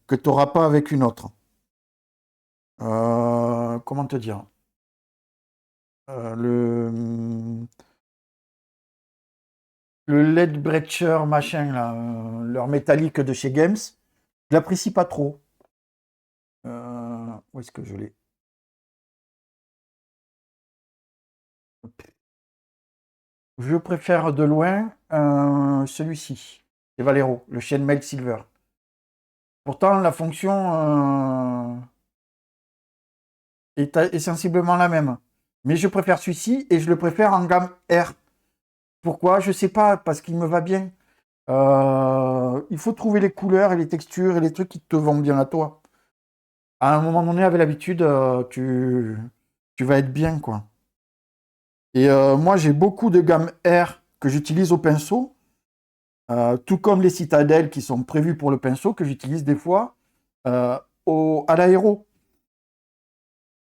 que tu n'auras pas avec une autre. Comment te dire? Le LED Breacher machin là, leur métallique de chez Games, je l'apprécie pas trop. Où est-ce que je l'ai? Je préfère de loin celui-ci, c'est Valero, le Chainmail Silver. Pourtant, la fonction est sensiblement la même. Mais je préfère celui-ci et je le préfère en gamme R. Pourquoi? Je sais pas, parce qu'il me va bien. Il faut trouver les couleurs et les textures et les trucs qui te vont bien à toi. À un moment donné, avec l'habitude, tu vas être bien, quoi. Et moi, j'ai beaucoup de gammes R que j'utilise au pinceau, tout comme les citadelles qui sont prévues pour le pinceau, que j'utilise des fois à l'aéro.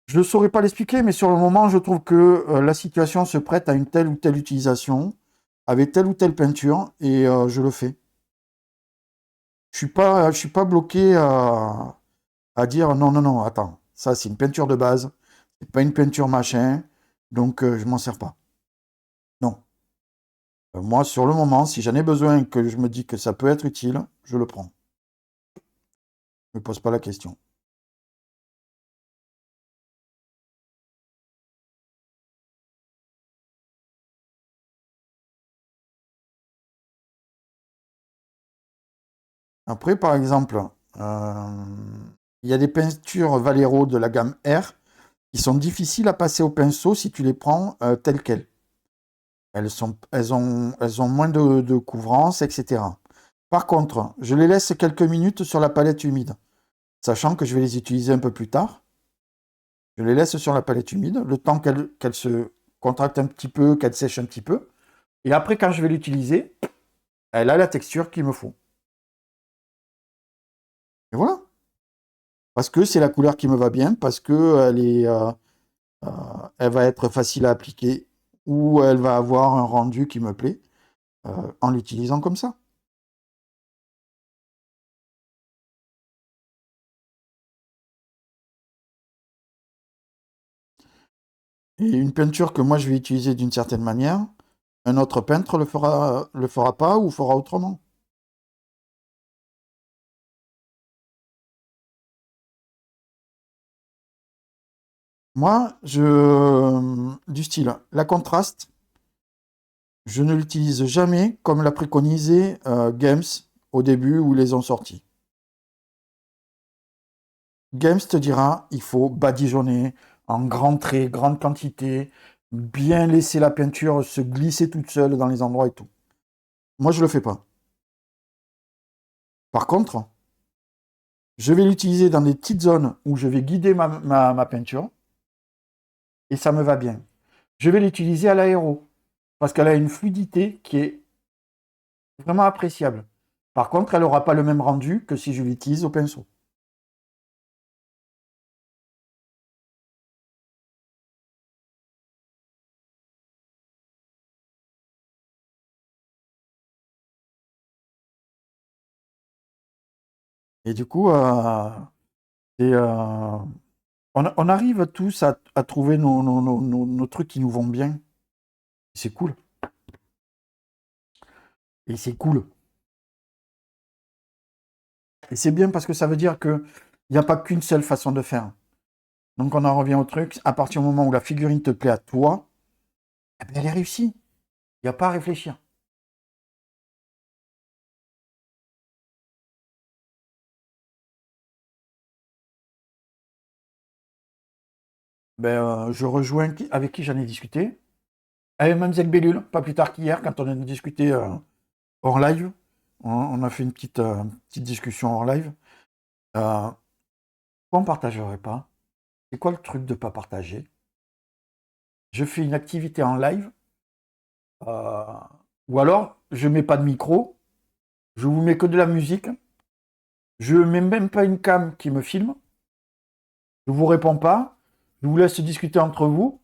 Je ne saurais pas l'expliquer, mais sur le moment, je trouve que la situation se prête à une telle ou telle utilisation, avec telle ou telle peinture, et je le fais. Je suis pas bloqué à dire non, non, non, attends, ça c'est une peinture de base, c'est pas une peinture machin, donc je m'en sers pas. Non. Moi, sur le moment, si j'en ai besoin, que je me dis que ça peut être utile, je le prends. Je me pose pas la question. Après, par exemple, euh, il y a des peintures Valero de la gamme R qui sont difficiles à passer au pinceau si tu les prends telles quelles. Elles ont moins de couvrance, etc. Par contre, je les laisse quelques minutes sur la palette humide, sachant que je vais les utiliser un peu plus tard. Je les laisse sur la palette humide, le temps qu'elle se contracte un petit peu, qu'elle sèche un petit peu. Et après, quand je vais l'utiliser, elle a la texture qu'il me faut. Et voilà. Parce que c'est la couleur qui me va bien, parce que euh, elle va être facile à appliquer, ou elle va avoir un rendu qui me plaît en l'utilisant comme ça. Et une peinture que moi je vais utiliser d'une certaine manière, un autre peintre le fera pas ou fera autrement. Moi, du style, la contraste, je ne l'utilise jamais comme l'a préconisé Games au début où ils les ont sortis. Games te dira, il faut badigeonner en grands traits, grande quantité, bien laisser la peinture se glisser toute seule dans les endroits et tout. Moi, je le fais pas. Par contre, je vais l'utiliser dans des petites zones où je vais guider ma peinture et ça me va bien. Je vais l'utiliser à l'aéro parce qu'elle a une fluidité qui est vraiment appréciable. Par contre, elle n'aura pas le même rendu que si je l'utilise au pinceau. Et du coup, et, on arrive tous à trouver nos trucs qui nous vont bien. C'est cool. Et c'est cool. Et c'est bien parce que ça veut dire qu'il n'y a pas qu'une seule façon de faire. Donc on en revient au truc. À partir du moment où la figurine te plaît à toi, eh ben, elle est réussie. Il n'y a pas à réfléchir. Ben, je rejoins avec qui j'en ai discuté. Avec Mademoiselle Bellule, pas plus tard qu'hier, quand on a discuté hors live. On a fait une petite discussion hors live. Pourquoi on ne partagerait pas? C'est quoi le truc de ne pas partager? Je fais une activité en live, euh, ou alors je mets pas de micro, je vous mets que de la musique, je mets même pas une cam qui me filme, je vous réponds pas, je vous laisse discuter entre vous,